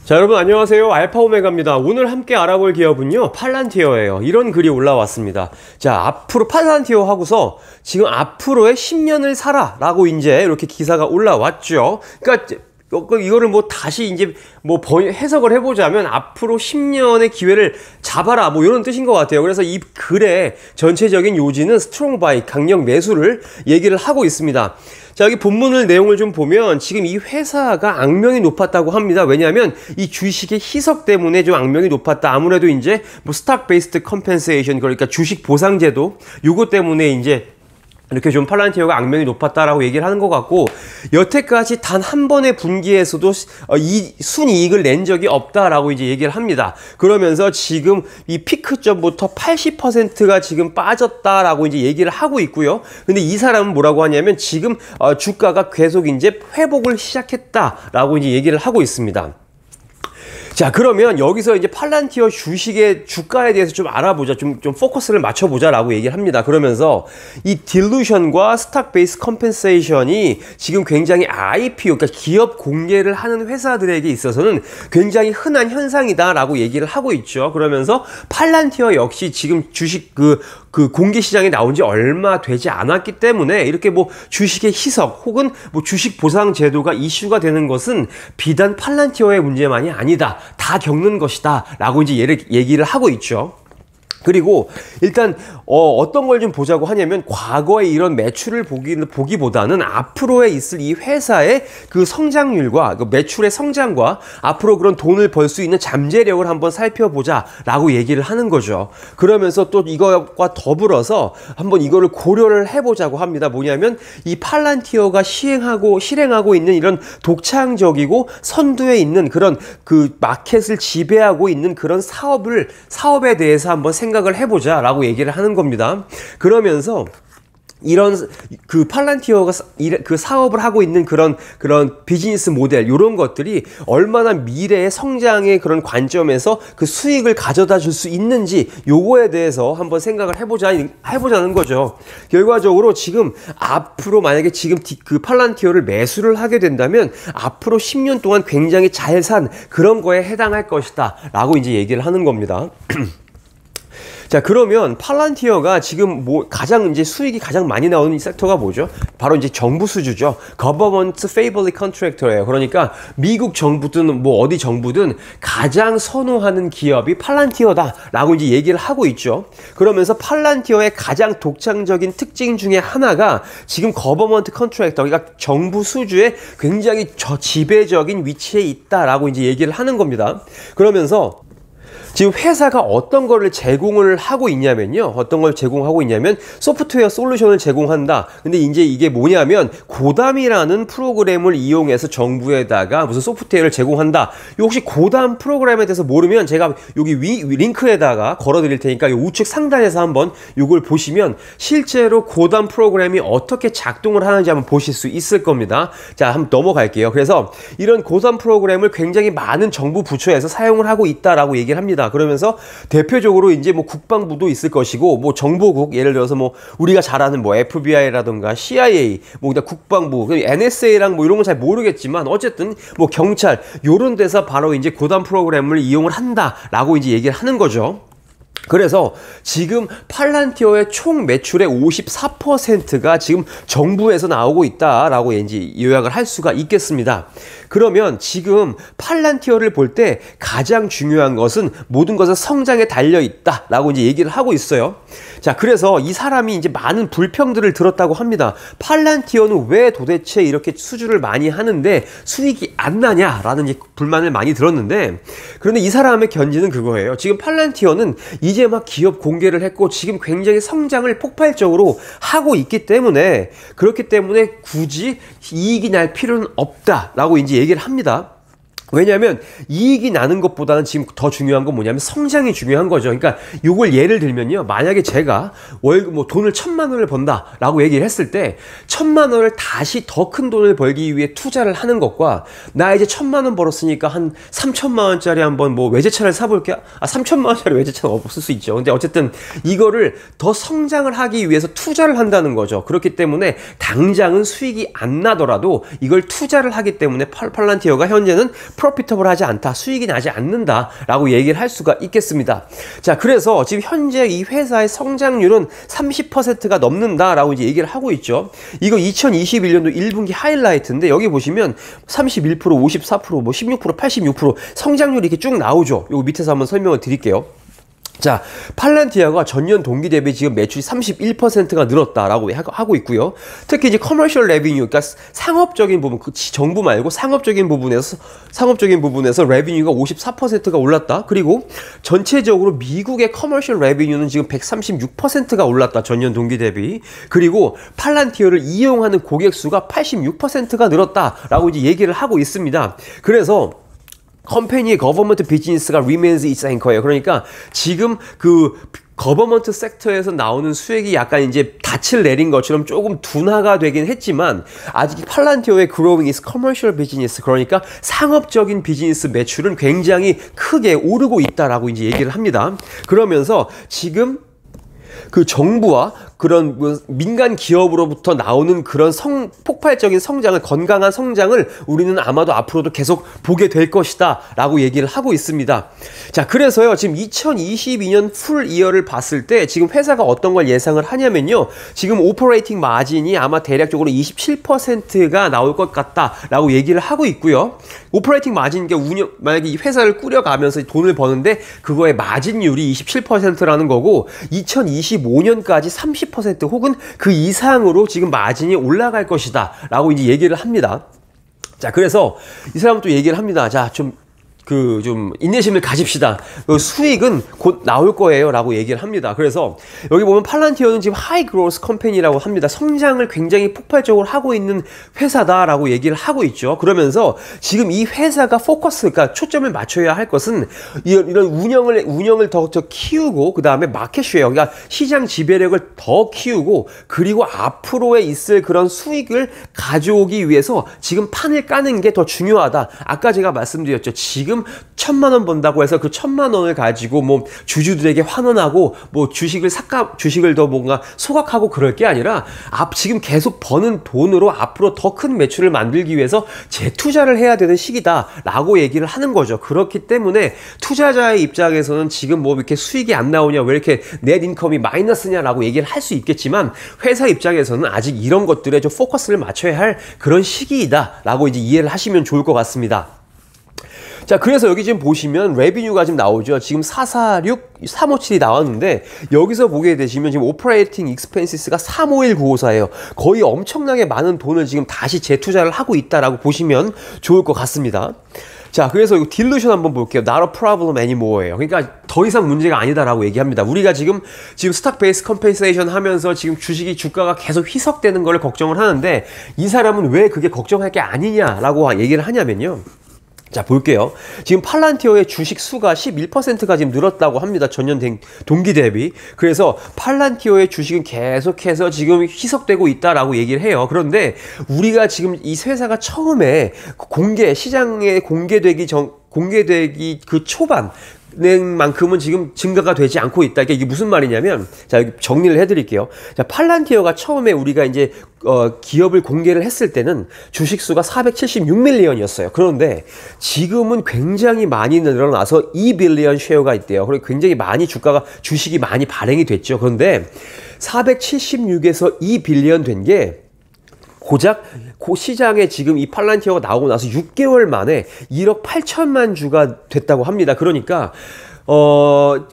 자, 여러분 안녕하세요. 알파오메가입니다. 오늘 함께 알아볼 기업은요, 팔란티어예요. 이런 글이 올라왔습니다. 자, 앞으로 팔란티어 하고서 지금 앞으로의 10년을 사라 라고 이제 이렇게 기사가 올라왔죠. 그러니까 이거를 뭐 다시 이제 뭐 해석을 해보자면 앞으로 10년의 기회를 잡아라 뭐 이런 뜻인 것 같아요. 그래서 이 글의 전체적인 요지는 스트롱 바이, 강력 매수를 얘기를 하고 있습니다. 자, 여기 본문을 내용을 좀 보면 지금 이 회사가 악명이 높았다고 합니다. 왜냐하면 이 주식의 희석 때문에 좀 악명이 높았다. 아무래도 이제 뭐 스탁 베이스드 컴펜세이션, 그러니까 주식 보상제도 요거 때문에 이제 이렇게 좀 팔란티어가 악명이 높았다라고 얘기를 하는 것 같고, 여태까지 단 한 번의 분기에서도 이 순이익을 낸 적이 없다라고 이제 얘기를 합니다. 그러면서 지금 이 피크점부터 80%가 지금 빠졌다라고 이제 얘기를 하고 있고요. 근데 이 사람은 뭐라고 하냐면 지금 주가가 계속 이제 회복을 시작했다라고 이제 얘기를 하고 있습니다. 자, 그러면 여기서 이제 팔란티어 주식의 주가에 대해서 좀 알아보자, 좀 포커스를 맞춰보자 라고 얘기를 합니다. 그러면서 이 딜루션과 스탁 베이스 컴펜세이션이 지금 굉장히 IPO, 그러니까 기업 공개를 하는 회사들에게 있어서는 굉장히 흔한 현상이다 라고 얘기를 하고 있죠. 그러면서 팔란티어 역시 지금 주식 그 공개 시장에 나온 지 얼마 되지 않았기 때문에 이렇게 뭐 주식의 희석 혹은 뭐 주식 보상 제도가 이슈가 되는 것은 비단 팔란티어의 문제만이 아니다. 다 겪는 것이다 라고 이제 얘기를 하고 있죠. 그리고 일단 어떤 걸 좀 보자고 하냐면 과거의 이런 매출을 보기보다는 앞으로에 있을 이 회사의 그 성장률과 그 매출의 성장과 앞으로 그런 돈을 벌 수 있는 잠재력을 한번 살펴보자 라고 얘기를 하는 거죠. 그러면서 또 이것과 더불어서 한번 이거를 고려를 해보자고 합니다. 뭐냐면 이 팔란티어가 실행하고 있는 이런 독창적이고 선두에 있는 그런 그 마켓을 지배하고 있는 그런 사업에 대해서 한번 생각을 해보자 라고 얘기를 하는 겁니다. 그러면서 이런 그 팔란티어가 그 사업을 하고 있는 그런 비즈니스 모델 요런 것들이 얼마나 미래의 성장의 그런 관점에서 그 수익을 가져다 줄 수 있는지 요거에 대해서 한번 생각을 해보자는 거죠. 결과적으로 지금 앞으로 만약에 지금 그 팔란티어를 매수를 하게 된다면 앞으로 10년 동안 굉장히 잘 산 그런 거에 해당할 것이다 라고 이제 얘기를 하는 겁니다. 자, 그러면 팔란티어가 지금 가장 이제 수익이 가장 많이 나오는 이 섹터가 뭐죠? 바로 이제 정부 수주죠. Government Favored Contractor예요. 그러니까 미국 정부든 뭐 어디 정부든 가장 선호하는 기업이 팔란티어다라고 이제 얘기를 하고 있죠. 그러면서 팔란티어의 가장 독창적인 특징 중에 하나가 지금 Government Contractor, 그러니까 정부 수주에 굉장히 지배적인 위치에 있다라고 이제 얘기를 하는 겁니다. 그러면서 지금 회사가 어떤 거를 제공을 하고 있냐면요. 어떤 걸 제공하고 있냐면 소프트웨어 솔루션을 제공한다. 근데 이제 이게 뭐냐면 고담이라는 프로그램을 이용해서 정부에다가 무슨 소프트웨어를 제공한다. 혹시 고담 프로그램에 대해서 모르면 제가 여기 링크에다가 걸어 드릴 테니까 우측 상단에서 한번 이걸 보시면 실제로 고담 프로그램이 어떻게 작동을 하는지 한번 보실 수 있을 겁니다. 자, 한번 넘어갈게요. 그래서 이런 고담 프로그램을 굉장히 많은 정부 부처에서 사용을 하고 있다라고 얘기를 합니다. 그러면서 대표적으로 이제 뭐 국방부도 있을 것이고 뭐 정보국, 예를 들어서 뭐 우리가 잘 아는 뭐 FBI라던가 CIA, 뭐 국방부, NSA랑 뭐 이런 건 잘 모르겠지만 어쨌든 뭐 경찰 요런 데서 바로 이제 고담 프로그램을 이용을 한다라고 이제 얘기를 하는 거죠. 그래서 지금 팔란티어의 총 매출의 54%가 지금 정부에서 나오고 있다라고 이제 요약을 할 수가 있겠습니다. 그러면 지금 팔란티어를 볼 때 가장 중요한 것은 모든 것은 성장에 달려 있다라고 이제 얘기를 하고 있어요. 자, 그래서 이 사람이 이제 많은 불평들을 들었다고 합니다. 팔란티어는 왜 도대체 이렇게 수주를 많이 하는데 수익이 안 나냐라는 불만을 많이 들었는데, 그런데 이 사람의 견지는 그거예요. 지금 팔란티어는 이제 막 기업 공개를 했고 지금 굉장히 성장을 폭발적으로 하고 있기 때문에 그렇기 때문에 굳이 이익이 날 필요는 없다라고 이제 얘기를 합니다. 왜냐하면 이익이 나는 것보다는 지금 더 중요한 건 뭐냐면 성장이 중요한 거죠. 그러니까 요걸 예를 들면요, 만약에 제가 돈을 1,000만 원을 번다라고 얘기를 했을 때 1,000만 원을 다시 더 큰 돈을 벌기 위해 투자를 하는 것과 나 이제 1,000만 원 벌었으니까 한 3,000만 원짜리 한번 뭐 외제차를 사볼게. 3,000만 원짜리 외제차는 없을 수 있죠. 근데 어쨌든 이거를 더 성장을 하기 위해서 투자를 한다는 거죠. 그렇기 때문에 당장은 수익이 안 나더라도 이걸 투자를 하기 때문에 팔란티어가 현재는 프로피터블하지 않다, 수익이 나지 않는다라고 얘기를 할 수가 있겠습니다. 자, 그래서 지금 현재 이 회사의 성장률은 30%가 넘는다라고 이제 얘기를 하고 있죠. 이거 2021년도 1분기 하이라이트인데 여기 보시면 31%, 54%, 뭐 16%, 86% 성장률이 이렇게 쭉 나오죠. 요거 밑에서 한번 설명을 드릴게요. 자, 팔란티어가 전년 동기 대비 지금 매출이 31%가 늘었다라고 하고 있고요. 특히 이제 커머셜 레비뉴, 그러니까 상업적인 부분, 정부 말고 상업적인 부분에서 레비뉴가 54%가 올랐다. 그리고 전체적으로 미국의 커머셜 레비뉴는 지금 136%가 올랐다. 전년 동기 대비. 그리고 팔란티어를 이용하는 고객 수가 86%가 늘었다라고 이제 얘기를 하고 있습니다. 그래서 컴퍼니의 거버먼트 비즈니스가 remains its anchor예요. 그러니까 지금 그 거버먼트 섹터에서 나오는 수익이 약간 이제 닻을 내린 것처럼 조금 둔화가 되긴 했지만 아직 팔란티어의 growing is commercial business, 그러니까 상업적인 비즈니스 매출은 굉장히 크게 오르고 있다라고 이제 얘기를 합니다. 그러면서 지금 그 정부와 그런 민간 기업으로부터 나오는 그런 폭발적인 성장을, 건강한 성장을 우리는 아마도 앞으로도 계속 보게 될 것이다 라고 얘기를 하고 있습니다. 자, 그래서요, 지금 2022년 풀 이어를 봤을 때 지금 회사가 어떤 걸 예상을 하냐면요, 지금 오퍼레이팅 마진이 아마 대략적으로 27%가 나올 것 같다 라고 얘기를 하고 있고요. 오퍼레이팅 마진, 그러니까 만약에 이 회사를 꾸려가면서 돈을 버는데 그거의 마진율이 27%라는 거고 2025년까지 30% 혹은 그 이상으로 지금 마진이 올라갈 것이다 라고 이제 얘기를 합니다. 자, 그래서 이 사람은 또 얘기를 합니다. 자, 좀 인내심을 가집시다. 수익은 곧 나올 거예요 라고 얘기를 합니다. 그래서 여기 보면 팔란티어는 지금 하이 그로스 컴퍼니라고 합니다. 성장을 굉장히 폭발적으로 하고 있는 회사다라고 얘기를 하고 있죠. 그러면서 지금 이 회사가 그러니까 초점을 맞춰야 할 것은 이런 운영을 더 키우고, 그 다음에 마켓 쉐어, 그러니까 시장 지배력을 더 키우고, 그리고 앞으로에 있을 그런 수익을 가져오기 위해서 지금 판을 까는 게 더 중요하다. 아까 제가 말씀드렸죠. 지금 1,000만 원 번다고 해서 그 1,000만 원을 가지고 뭐 주주들에게 환원하고 뭐 주식을 더 뭔가 소각하고 그럴 게 아니라 지금 계속 버는 돈으로 앞으로 더 큰 매출을 만들기 위해서 재투자를 해야 되는 시기다라고 얘기를 하는 거죠. 그렇기 때문에 투자자의 입장에서는 지금 뭐 이렇게 수익이 안 나오냐, 왜 이렇게 넷 인컴이 마이너스냐라고 얘기를 할 수 있겠지만 회사 입장에서는 아직 이런 것들에 좀 포커스를 맞춰야 할 그런 시기이다라고 이제 이해를 하시면 좋을 것 같습니다. 자, 그래서 여기 지금 보시면 레비뉴가 지금 나오죠. 지금 446, 357이 나왔는데 여기서 보게 되시면 지금 오퍼레이팅 익스펜시스가 351,954예요. 거의 엄청나게 많은 돈을 지금 다시 재투자를 하고 있다라고 보시면 좋을 것 같습니다. 자, 그래서 이거 딜루션 한번 볼게요. Not a problem anymore예요. 그러니까 더 이상 문제가 아니다라고 얘기합니다. 우리가 지금 스탁 베이스 컴펜세이션 하면서 지금 주가가 계속 희석되는 걸 걱정을 하는데 이 사람은 왜 그게 걱정할 게 아니냐라고 얘기를 하냐면요. 자, 볼게요. 지금 팔란티어의 주식 수가 11%가 지금 늘었다고 합니다. 전년 동기 대비. 그래서 팔란티어의 주식은 계속해서 지금 희석되고 있다라고 얘기를 해요. 그런데 우리가 지금 이 회사가 처음에 시장에 공개되기 그 초반 만큼은 지금 증가가 되지 않고 있다. 이게 무슨 말이냐면, 자, 여기 정리를 해드릴게요. 자, 팔란티어가 처음에 우리가 이제 기업을 공개를 했을 때는 주식수가 476밀리언이었어요. 그런데 지금은 굉장히 많이 늘어나서 2빌리언 쉐어가 있대요. 그리고 굉장히 많이 주식이 많이 발행이 됐죠. 그런데 476에서 2빌리언 된 게 고작 시장에 지금 이 팔란티어가 나오고 나서 6개월 만에 1억 8천만 주가 됐다고 합니다. 그러니까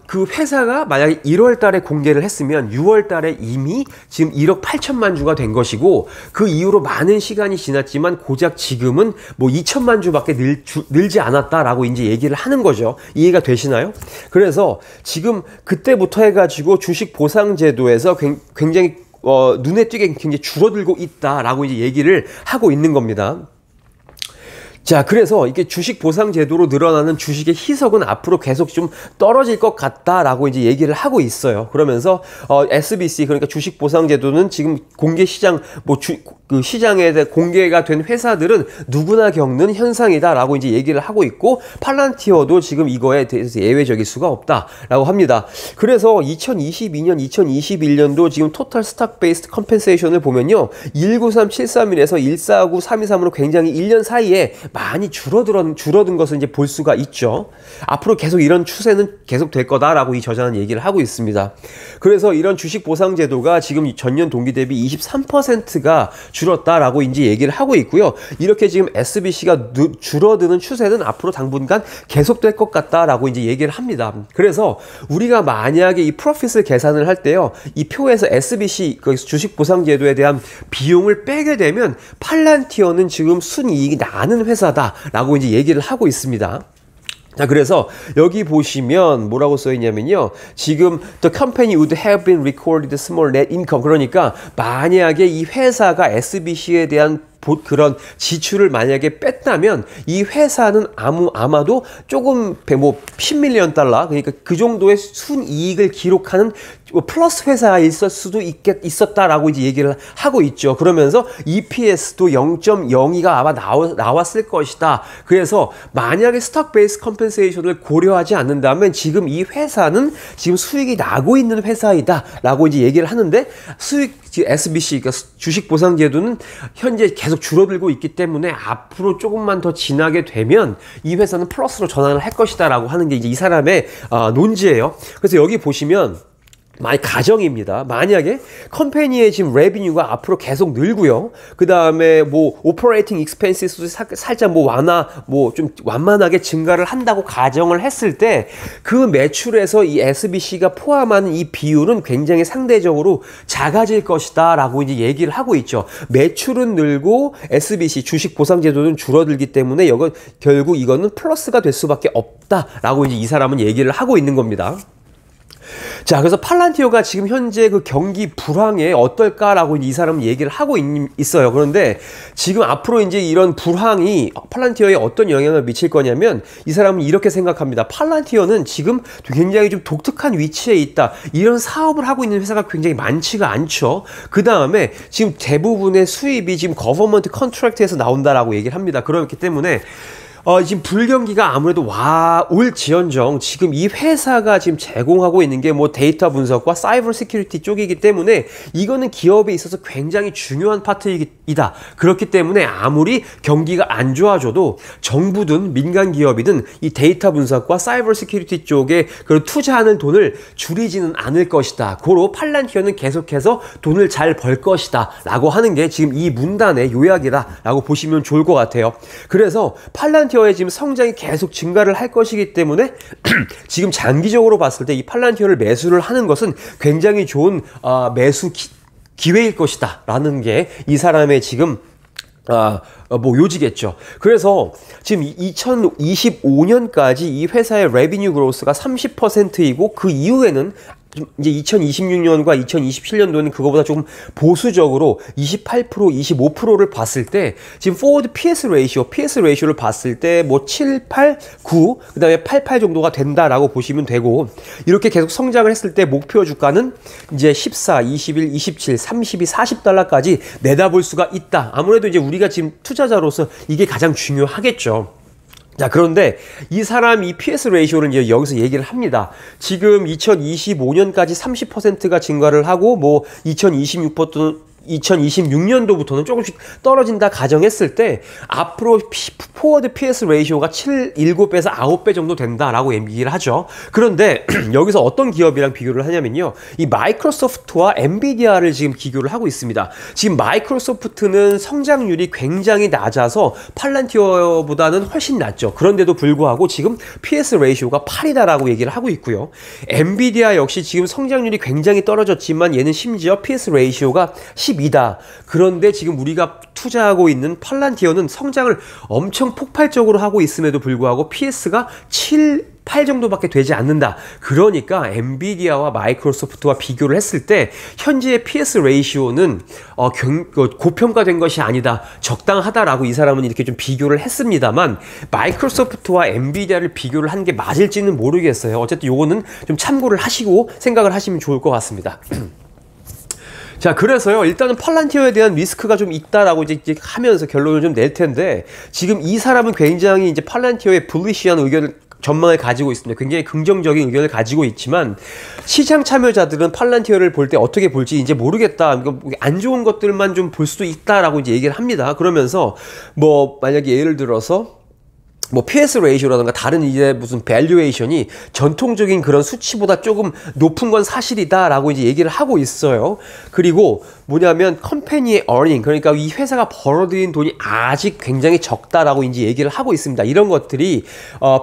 그 회사가 만약에 1월 달에 공개를 했으면 6월 달에 이미 지금 1억 8천만 주가 된 것이고, 그 이후로 많은 시간이 지났지만 고작 지금은 뭐 2천만 주밖에 늘지 않았다라고 이제 얘기를 하는 거죠. 이해가 되시나요? 그래서 지금 그때부터 해가지고 주식 보상 제도에서 굉장히 눈에 띄게 굉장히 줄어들고 있다라고 이제 얘기를 하고 있는 겁니다. 자, 그래서 이게 주식 보상 제도로 늘어나는 주식의 희석은 앞으로 계속 좀 떨어질 것 같다라고 이제 얘기를 하고 있어요. 그러면서 SBC, 그러니까 주식 보상 제도는 지금 공개 시장 그 시장에 공개가 된 회사들은 누구나 겪는 현상이다라고 이제 얘기를 하고 있고, 팔란티어도 지금 이거에 대해서 예외적일 수가 없다라고 합니다. 그래서 2022년, 2021년도 지금 토탈 스탁 베이스드 컴펜세이션을 보면요, 193,731에서 149,323으로 굉장히 1년 사이에 많이 줄어든 것을 이제 볼 수가 있죠. 앞으로 계속 이런 추세는 계속 될 거다라고 이 저자는 얘기를 하고 있습니다. 그래서 이런 주식 보상 제도가 지금 전년 동기 대비 23%가 줄었다라고 이제 얘기를 하고 있고요. 이렇게 지금 SBC가 줄어드는 추세는 앞으로 당분간 계속될 것 같다라고 이제 얘기를 합니다. 그래서 우리가 만약에 이 프로핏을 계산을 할 때요, 이 표에서 SBC 주식 보상 제도에 대한 비용을 빼게 되면 팔란티어는 지금 순이익이 나는 회사다라고 이제 얘기를 하고 있습니다. 자, 그래서 여기 보시면 뭐라고 써 있냐면요. 지금 the company would have been recorded small net income. 그러니까 만약에 이 회사가 SBC에 대한 그런 지출을 만약에 뺐다면 이 회사는 아마도 조금 뭐 10밀리언 달러, 그러니까 그 정도의 순이익을 기록하는 플러스 회사일 수도 있었다라고 이제 얘기를 하고 있죠. 그러면서 EPS도 0.02가 아마 나왔을 것이다. 그래서 만약에 스톡 베이스 컴펜세이션을 고려하지 않는다면 지금 이 회사는 지금 수익이 나고 있는 회사이다라고 이제 얘기를 하는데, SBC, 그러니까 주식 보상 제도는 현재 계속 줄어들고 있기 때문에 앞으로 조금만 더 지나게 되면 이 회사는 플러스로 전환을 할 것이다라고 하는 게 이제 이 사람의 논지예요. 그래서 여기 보시면 가정입니다. 만약에 컴퍼니의 지금 레비뉴가 앞으로 계속 늘고요. 그 다음에 뭐 오퍼레이팅 익스펜시스도 살짝 좀 완만하게 증가를 한다고 가정을 했을 때 그 매출에서 이 SBC가 포함하는 이 비율은 굉장히 상대적으로 작아질 것이다 라고 이제 얘기를 하고 있죠. 매출은 늘고 SBC 주식 보상 제도는 줄어들기 때문에 결국 이거는 플러스가 될 수밖에 없다라고 이제 이 사람은 얘기를 하고 있는 겁니다. 자, 그래서 팔란티어가 지금 현재 그 경기 불황에 어떨까라고 이 사람은 얘기를 하고 있어요. 그런데 지금 앞으로 이제 이런 불황이 팔란티어에 어떤 영향을 미칠 거냐면 이 사람은 이렇게 생각합니다. 팔란티어는 지금 굉장히 좀 독특한 위치에 있다. 이런 사업을 하고 있는 회사가 굉장히 많지가 않죠. 그 다음에 지금 대부분의 수입이 지금 거버먼트 컨트랙트에서 나온다라고 얘기를 합니다. 그렇기 때문에 지금 불경기가 아무래도 올지언정 지금 이 회사가 지금 제공하고 있는 게 뭐 데이터 분석과 사이버 시큐리티 쪽이기 때문에 이거는 기업에 있어서 굉장히 중요한 파트이다. 그렇기 때문에 아무리 경기가 안 좋아져도 정부든 민간 기업이든 이 데이터 분석과 사이버 시큐리티 쪽에 그런 투자하는 돈을 줄이지는 않을 것이다. 고로 팔란티어는 계속해서 돈을 잘 벌 것이다 라고 하는 게 지금 이 문단의 요약이다 라고 보시면 좋을 것 같아요. 그래서 팔란티어의 지금 성장이 계속 증가를 할 것이기 때문에 지금 장기적으로 봤을 때 이 팔란티어를 매수를 하는 것은 굉장히 좋은 매수 기회일 것이다 라는 게 이 사람의 지금 요지겠죠. 그래서 지금 2025년까지 이 회사의 레비뉴 그로스가 30%이고 그 이후에는 이제 2026년과 2027년도는 그거보다 조금 보수적으로 28%, 25%를 봤을 때 지금 forward PS 레이쇼를 봤을 때 뭐 7, 8, 9, 그 다음에 88 정도가 된다라고 보시면 되고, 이렇게 계속 성장을 했을 때 목표 주가는 이제 14, 21, 27, 32, 40달러까지 내다볼 수가 있다. 아무래도 이제 우리가 지금 투자자로서 이게 가장 중요하겠죠. 자, 그런데 이 사람이 PS 레이쇼를 이제 여기서 얘기를 합니다. 지금 2025년까지 30%가 증가를 하고 뭐 2026년도부터는 조금씩 떨어진다 가정했을 때 앞으로 포워드 PS 레이쇼가 7배에서 9배 정도 된다라고 얘기를 하죠. 그런데 여기서 어떤 기업이랑 비교를 하냐면요. 이 마이크로소프트와 엔비디아를 지금 비교를 하고 있습니다. 지금 마이크로소프트는 성장률이 굉장히 낮아서 팔란티어보다는 훨씬 낮죠. 그런데도 불구하고 지금 PS 레이쇼가 8이다라고 얘기를 하고 있고요. 엔비디아 역시 지금 성장률이 굉장히 떨어졌지만 얘는 심지어 PS 레이쇼가 10이다. 그런데 지금 우리가 투자하고 있는 팔란티어는 성장을 엄청 폭발적으로 하고 있음에도 불구하고 PS가 7, 8 정도밖에 되지 않는다. 그러니까 엔비디아와 마이크로소프트와 비교를 했을 때 현재의 PS 레이시오는 고평가된 것이 아니다. 적당하다라고 이 사람은 이렇게 좀 비교를 했습니다만 마이크로소프트와 엔비디아를 비교를 한 게 맞을지는 모르겠어요. 어쨌든 요거는 좀 참고를 하시고 생각을 하시면 좋을 것 같습니다. 자, 그래서요, 일단은 팔란티어에 대한 리스크가 좀 있다라고 이제 하면서 결론을 좀 낼 텐데, 지금 이 사람은 굉장히 이제 팔란티어의 불리시한 의견을 전망을 가지고 있습니다. 굉장히 긍정적인 의견을 가지고 있지만 시장 참여자들은 팔란티어를 볼 때 어떻게 볼지 이제 모르겠다. 안 좋은 것들만 좀 볼 수도 있다라고 이제 얘기를 합니다. 그러면서 뭐 만약에 예를 들어서 뭐 PS 레이쇼라든가 다른 이제 무슨 밸류에이션이 전통적인 그런 수치보다 조금 높은 건 사실이다라고 이제 얘기를 하고 있어요. 그리고 뭐냐면 컴퍼니의 earning, 그러니까 이 회사가 벌어들인 돈이 아직 굉장히 적다라고 이제 얘기를 하고 있습니다. 이런 것들이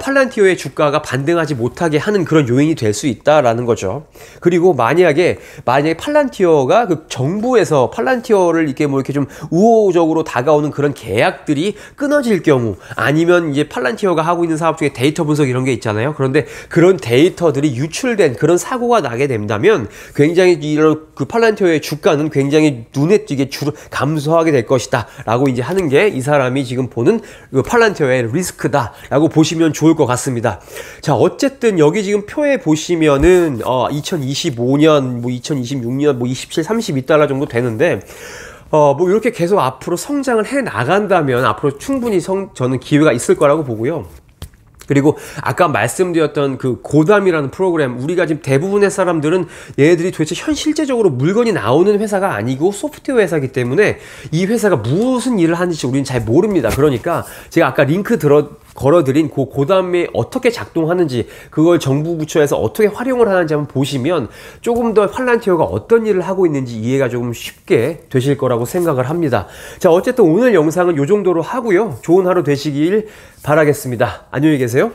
팔란티어의 주가가 반등하지 못하게 하는 그런 요인이 될 수 있다라는 거죠. 그리고 만약에 팔란티어가 그 정부에서 팔란티어를 이렇게 뭐 이렇게 좀 우호적으로 다가오는 그런 계약들이 끊어질 경우, 아니면 이제 팔란티어가 하고 있는 사업 중에 데이터 분석 이런 게 있잖아요. 그런데 그런 데이터들이 유출된 그런 사고가 나게 된다면 굉장히 이런 그 팔란티어의 주가는 굉장히 눈에 띄게 감소하게 될 것이다 라고 이제 하는 게 이 사람이 지금 보는 그 팔란티어의 리스크다 라고 보시면 좋을 것 같습니다. 자, 어쨌든 여기 지금 표에 보시면은 2025년 뭐 2026년 뭐 27, 32달러 정도 되는데 뭐 이렇게 계속 앞으로 성장을 해 나간다면 앞으로 충분히 저는 기회가 있을 거라고 보고요. 그리고 아까 말씀드렸던 그 고담이라는 프로그램, 우리가 지금 대부분의 사람들은 얘네들이 도대체 현실적으로 물건이 나오는 회사가 아니고 소프트웨어 회사이기 때문에 이 회사가 무슨 일을 하는지 우리는 잘 모릅니다. 그러니까 제가 아까 링크 걸어드린 그 고담에 어떻게 작동하는지, 그걸 정부 부처에서 어떻게 활용을 하는지 한번 보시면 조금 더 팔란티어가 어떤 일을 하고 있는지 이해가 조금 쉽게 되실 거라고 생각을 합니다. 자, 어쨌든 오늘 영상은 이 정도로 하고요. 좋은 하루 되시길 바라겠습니다. 안녕히 계세요.